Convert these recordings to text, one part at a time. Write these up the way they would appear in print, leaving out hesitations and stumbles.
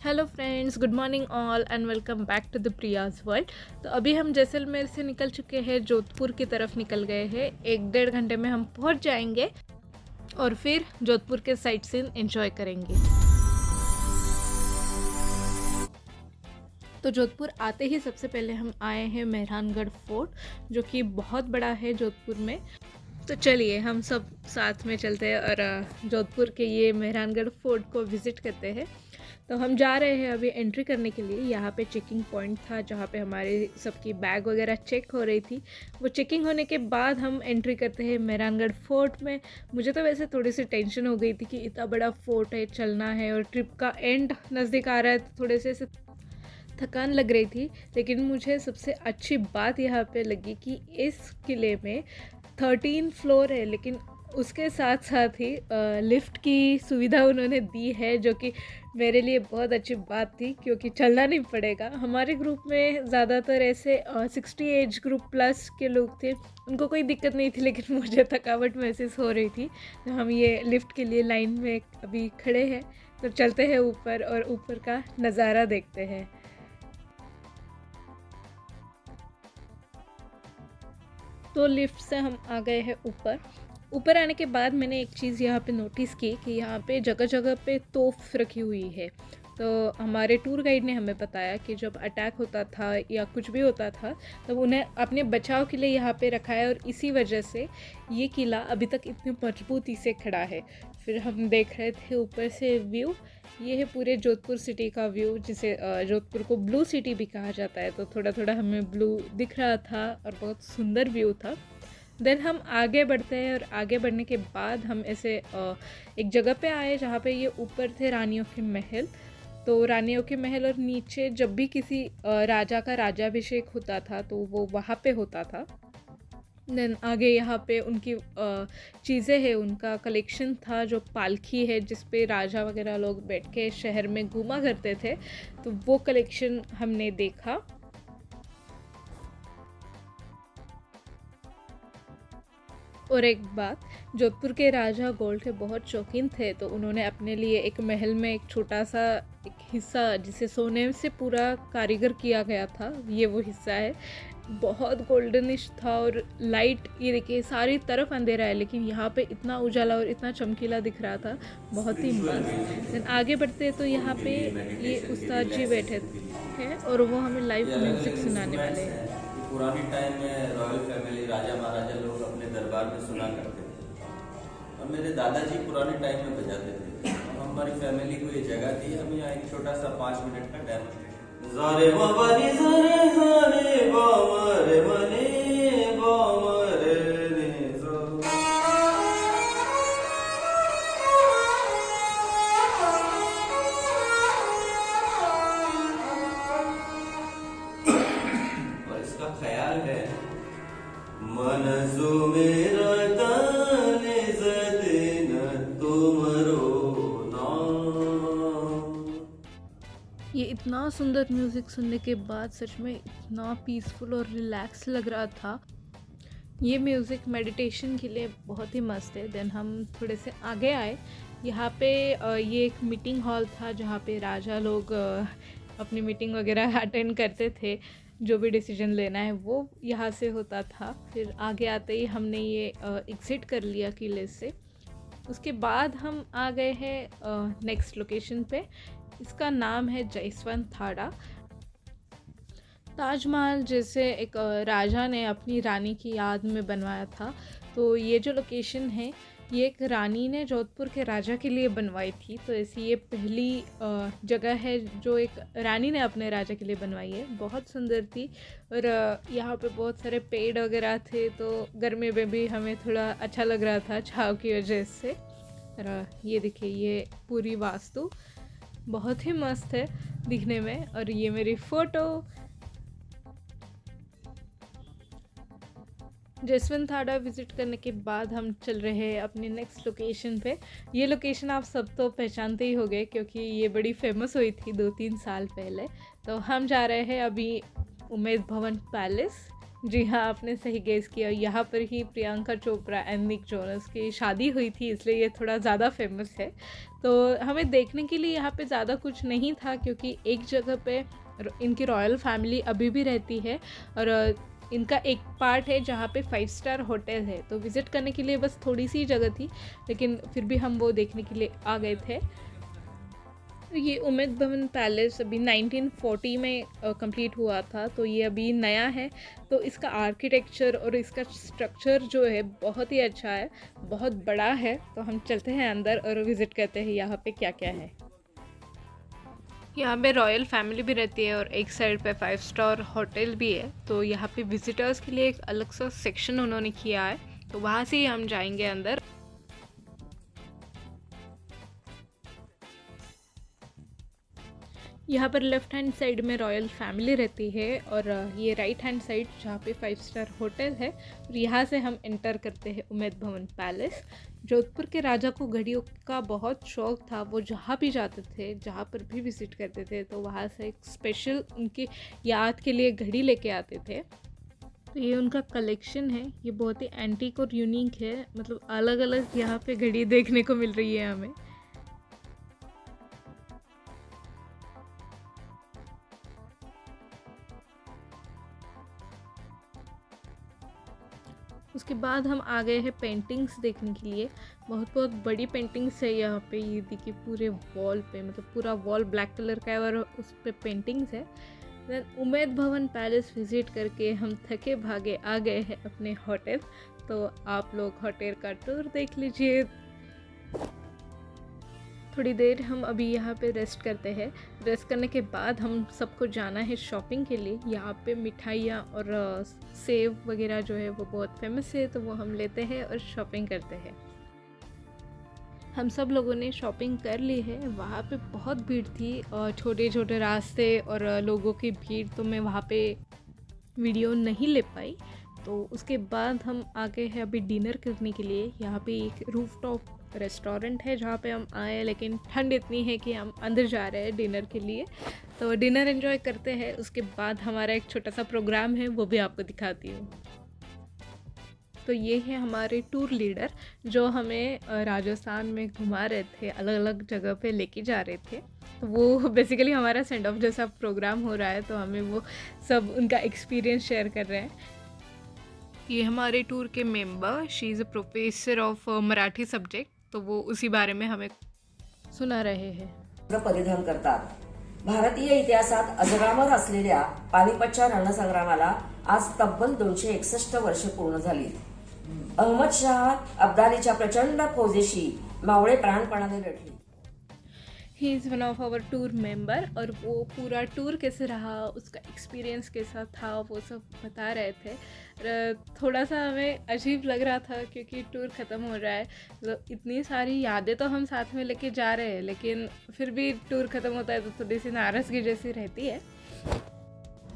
Hello friends, good morning all and welcome back to the Priya's world. तो अभी हम जैसलमेर से निकल चुके हैं, जोधपुर की तरफ निकल गए हैं। 1-1.5 घंटे में हम पहुंच जाएंगे और फिर जोधपुर के साइट सीन एंजॉय करेंगे। तो जोधपुर आते ही सबसे पहले हम आए हैं मेहरानगढ़ फोर्ट, जो कि बहुत बड़ा है जोधपुर में। तो चलिए हम सब साथ में चलते हैं और जोधपुर के ये मेहरानगढ़ फोर्ट को विज़िट करते हैं। तो हम जा रहे हैं अभी एंट्री करने के लिए। यहाँ पे चेकिंग पॉइंट था जहाँ पे हमारे सबकी बैग वगैरह चेक हो रही थी। वो चेकिंग होने के बाद हम एंट्री करते हैं मेहरानगढ़ फोर्ट में। मुझे तो वैसे थोड़ी सी टेंशन हो गई थी कि इतना बड़ा फोर्ट है, चलना है और ट्रिप का एंड नज़दीक आ रहा है, तो थोड़े से थकान लग रही थी। लेकिन मुझे सबसे अच्छी बात यहाँ पे लगी कि इस किले में 13 फ्लोर है, लेकिन उसके साथ साथ ही लिफ्ट की सुविधा उन्होंने दी है, जो कि मेरे लिए बहुत अच्छी बात थी क्योंकि चलना नहीं पड़ेगा। हमारे ग्रुप में ज़्यादातर ऐसे 60 एज ग्रुप प्लस के लोग थे, उनको कोई दिक्कत नहीं थी, लेकिन मुझे थकावट महसूस हो रही थी। तो हम ये लिफ्ट के लिए लाइन में अभी खड़े हैं, तो चलते हैं ऊपर और ऊपर का नज़ारा देखते हैं। तो लिफ्ट से हम आ गए हैं ऊपर। ऊपर आने के बाद मैंने एक चीज़ यहाँ पे नोटिस की कि यहाँ पे जगह जगह पे तोप रखी हुई है। तो हमारे टूर गाइड ने हमें बताया कि जब अटैक होता था या कुछ भी होता था, तब उन्हें अपने बचाव के लिए यहाँ पे रखा है, और इसी वजह से ये किला अभी तक इतनी मजबूती से खड़ा है। फिर हम देख रहे थे ऊपर से व्यू। ये है पूरे जोधपुर सिटी का व्यू, जिसे जोधपुर को ब्लू सिटी भी कहा जाता है। तो थोड़ा थोड़ा हमें ब्लू दिख रहा था और बहुत सुंदर व्यू था। देन हम आगे बढ़ते हैं और आगे बढ़ने के बाद हम ऐसे एक जगह पे आए जहाँ पे ये ऊपर थे रानियों के महल। तो रानियों के महल और नीचे जब भी किसी राजा का राज्याभिषेक होता था तो वो वहाँ पे होता था। देन आगे यहाँ पे उनकी चीज़ें हैं, उनका कलेक्शन था, जो पालकी है जिस पे राजा वगैरह लोग बैठ के शहर में घूमा करते थे, तो वो कलेक्शन हमने देखा। और एक बात, जोधपुर के राजा गोल्ड के बहुत शौकीन थे, तो उन्होंने अपने लिए एक महल में एक छोटा सा एक हिस्सा, जिसे सोने से पूरा कारीगर किया गया था, ये वो हिस्सा है। बहुत गोल्डनिश था और लाइट, ये देखिए सारी तरफ अंधेरा है, लेकिन यहाँ पे इतना उजाला और इतना चमकीला दिख रहा था, बहुत ही मस्त। देन आगे बढ़ते तो यहाँ पे ये उस्ताद जी बैठे थे और वो हमें लाइव म्यूज़िक सुनाने वाले हैं। पुरानी टाइम में रॉयल फैमिली राजा महाराजा लोग अपने दरबार में सुना करते थे, और मेरे दादाजी पुराने टाइम में बजाते थे। हमारी फैमिली को ये जगह दी, हम यहाँ एक छोटा सा 5 मिनट का डेमोस्ट्रेशन। ज़ारे मबानी ज़ारे ज़ारे बामरे मने बामरे रे ज़ो। और इसका ख्याल है मनसो मेरा ताने ज़दे न तुमरो नाम। ये इतना सुंदर म्यूज़िक सुनने के बाद सच में इतना पीसफुल और रिलैक्स लग रहा था। ये म्यूज़िक मेडिटेशन के लिए बहुत ही मस्त है। देन हम थोड़े से आगे आए। यहाँ पे ये एक मीटिंग हॉल था जहाँ पे राजा लोग अपनी मीटिंग वगैरह अटेंड करते थे। जो भी डिसीजन लेना है वो यहाँ से होता था। फिर आगे आते ही हमने ये एग्ज़िट कर लिया किले से। उसके बाद हम आ गए हैं नेक्स्ट लोकेशन पे। इसका नाम है जयसवंत थाड़ा। ताजमहल जैसे एक राजा ने अपनी रानी की याद में बनवाया था। तो ये जो लोकेशन है, ये एक रानी ने जोधपुर के राजा के लिए बनवाई थी। तो ऐसी ये पहली जगह है जो एक रानी ने अपने राजा के लिए बनवाई है। बहुत सुंदर थी और यहाँ पे बहुत सारे पेड़ वगैरह थे, तो गर्मी में भी हमें थोड़ा अच्छा लग रहा था छाँव की वजह से। और ये देखिए, ये पूरी वास्तु बहुत ही मस्त है दिखने में। और ये मेरी फ़ोटो। जसवंत थाड़ा विज़िट करने के बाद हम चल रहे हैं अपनी नेक्स्ट लोकेशन पे। ये लोकेशन आप सब तो पहचानते ही होंगे क्योंकि ये बड़ी फेमस हुई थी 2-3 साल पहले। तो हम जा रहे हैं अभी उमेद भवन पैलेस। जी हाँ, आपने सही गेस किया। यहाँ पर ही Priyanka Chopra and Nick Jonas की शादी हुई थी, इसलिए ये थोड़ा ज़्यादा फेमस है। तो हमें देखने के लिए यहाँ पे ज़्यादा कुछ नहीं था, क्योंकि एक जगह पे इनकी रॉयल फैमिली अभी भी रहती है, और इनका एक पार्ट है जहाँ पे 5 स्टार होटल है। तो विज़िट करने के लिए बस थोड़ी सी जगह थी, लेकिन फिर भी हम वो देखने के लिए आ गए थे। तो ये उम्मेद भवन पैलेस अभी 1940 में कंप्लीट हुआ था, तो ये अभी नया है। तो इसका आर्किटेक्चर और इसका स्ट्रक्चर जो है बहुत ही अच्छा है, बहुत बड़ा है। तो हम चलते हैं अंदर और विज़िट करते हैं यहाँ पे क्या क्या है। यहाँ पे रॉयल फैमिली भी रहती है और एक साइड पे 5 स्टार होटल भी है। तो यहाँ पे विजिटर्स के लिए एक अलग सा सेक्शन उन्होंने किया है, तो वहाँ से ही हम जाएंगे अंदर। यहाँ पर लेफ़्ट हैंड साइड में रॉयल फैमिली रहती है, और ये राइट हैंड साइड जहाँ पे 5 स्टार होटल है। और यहाँ से हम एंटर करते हैं उम्मेद भवन पैलेस। जोधपुर के राजा को घड़ियों का बहुत शौक था, वो जहाँ भी जाते थे, जहाँ पर भी विज़िट करते थे, तो वहाँ से एक स्पेशल उनकी याद के लिए घड़ी लेके आते थे। तो ये उनका कलेक्शन है, ये बहुत ही एंटीक और यूनिक है, मतलब अलग अलग यहाँ पे घड़ी देखने को मिल रही है हमें। उसके बाद हम आ गए हैं पेंटिंग्स देखने के लिए। बहुत बहुत बड़ी पेंटिंग्स है यहाँ पे, ये देखिए पूरे वॉल पे, मतलब पूरा वॉल ब्लैक कलर का है और उस पे पेंटिंग्स है। देन उम्मेद भवन पैलेस विज़िट करके हम थके भागे आ गए हैं अपने होटल। तो आप लोग होटल का टूर देख लीजिए। थोड़ी देर हम अभी यहाँ पे रेस्ट करते हैं। रेस्ट करने के बाद हम सबको जाना है शॉपिंग के लिए। यहाँ पे मिठाइयाँ और सेब वगैरह जो है वो बहुत फेमस है, तो वो हम लेते हैं और शॉपिंग करते हैं। हम सब लोगों ने शॉपिंग कर ली है। वहाँ पे बहुत भीड़ थी और छोटे छोटे रास्ते और लोगों की भीड़, तो मैं वहाँ पे वीडियो नहीं ले पाई। तो उसके बाद हम आ गए हैं अभी डिनर करने के लिए। यहाँ पे एक रूफटॉप रेस्टोरेंट है जहाँ पे हम आए, लेकिन ठंड इतनी है कि हम अंदर जा रहे हैं डिनर के लिए। तो डिनर एंजॉय करते हैं। उसके बाद हमारा एक छोटा सा प्रोग्राम है, वो भी आपको दिखाती हूँ। तो ये है हमारे टूर लीडर जो हमें राजस्थान में घुमा रहे थे, अलग अलग जगह पे लेके जा रहे थे। तो वो बेसिकली हमारा सेंड ऑफ जैसा प्रोग्राम हो रहा है, तो हमें वो सब उनका एक्सपीरियंस शेयर कर रहे हैं। ये हमारे टूर के member, she is a professor of Marathi subject, तो वो उसी बारे में हमें सुना रहे हैं। परिधान करतात। भारतीय इतिहासात अजरामर असलेल्या पानिपतच्या रणसंग्रामाला आज तब्बल 261 वर्षे पूर्ण झाली। अहमद शाह अब्दालीच्या प्रचंड फौजेशी मावळे प्राणपणाने लढले। He is one of our tour member, और वो पूरा टूर कैसे रहा, उसका एक्सपीरियंस कैसा था, वो सब बता रहे थे। थोड़ा सा हमें अजीब लग रहा था क्योंकि टूर ख़त्म हो रहा है, तो इतनी सारी यादें तो हम साथ में लेके जा रहे हैं, लेकिन फिर भी टूर ख़त्म होता है तो थोड़ी सी नाराज़गी जैसी रहती है।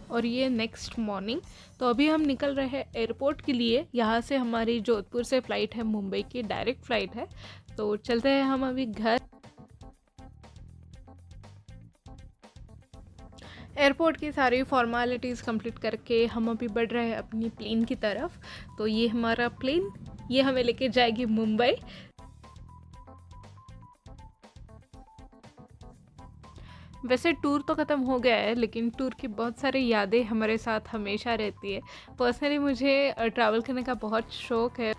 और ये नेक्स्ट मॉर्निंग, तो अभी हम निकल रहे हैं एयरपोर्ट के लिए। यहाँ से हमारी जोधपुर से फ़्लाइट है, मुंबई की डायरेक्ट फ़्लाइट है। तो चलते हैं हम अभी घर। एयरपोर्ट की सारी फॉर्मेलिटीज़ कंप्लीट करके हम अभी बढ़ रहे हैं अपनी प्लेन की तरफ। तो ये हमारा प्लेन, ये हमें लेके जाएगी मुंबई। वैसे टूर तो ख़त्म हो गया है, लेकिन टूर की बहुत सारी यादें हमारे साथ हमेशा रहती है। पर्सनली मुझे ट्रैवल करने का बहुत शौक़ है,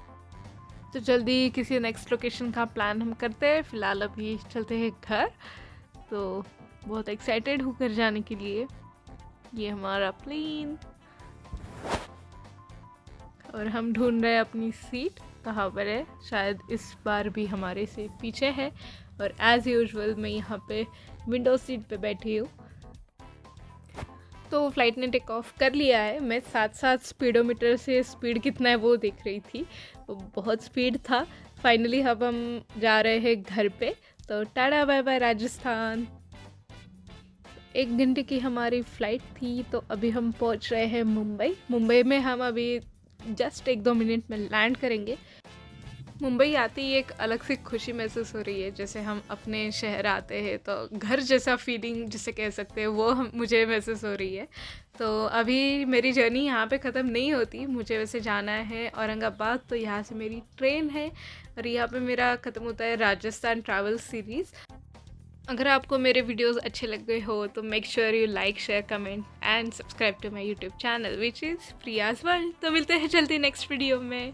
तो जल्दी किसी नेक्स्ट लोकेशन का प्लान हम करते हैं। फ़िलहाल अभी चलते हैं घर, तो बहुत एक्साइटेड हूँ घर जाने के लिए। ये हमारा प्लेन, और हम ढूंढ रहे हैं अपनी सीट कहाँ पर है। शायद इस बार भी हमारे से पीछे है, और एज़ यूजुअल मैं यहाँ पे विंडो सीट पे बैठी हूँ। तो फ़्लाइट ने टेक ऑफ कर लिया है। मैं साथ स्पीडोमीटर से स्पीड कितना है वो देख रही थी, वो बहुत स्पीड था। फाइनली अब हम जा रहे हैं घर पे। तो टाटा बाय बाय राजस्थान। 1 घंटे की हमारी फ़्लाइट थी, तो अभी हम पहुंच रहे हैं मुंबई। मुंबई में हम अभी जस्ट 1-2 मिनट में लैंड करेंगे। मुंबई आते ही एक अलग सी खुशी महसूस हो रही है, जैसे हम अपने शहर आते हैं तो घर जैसा फीलिंग जिसे कह सकते हैं वो मुझे महसूस हो रही है। तो अभी मेरी जर्नी यहाँ पे ख़त्म नहीं होती, मुझे वैसे जाना है औरंगाबाद, तो यहाँ से मेरी ट्रेन है और यहाँ पे मेरा ख़त्म होता है राजस्थान ट्रैवल सीरीज़। अगर आपको मेरे वीडियोस अच्छे लग गए हो तो make sure you like, share, comment and subscribe to my YouTube channel which is Priya's world. तो मिलते हैं जल्दी नेक्स्ट वीडियो में।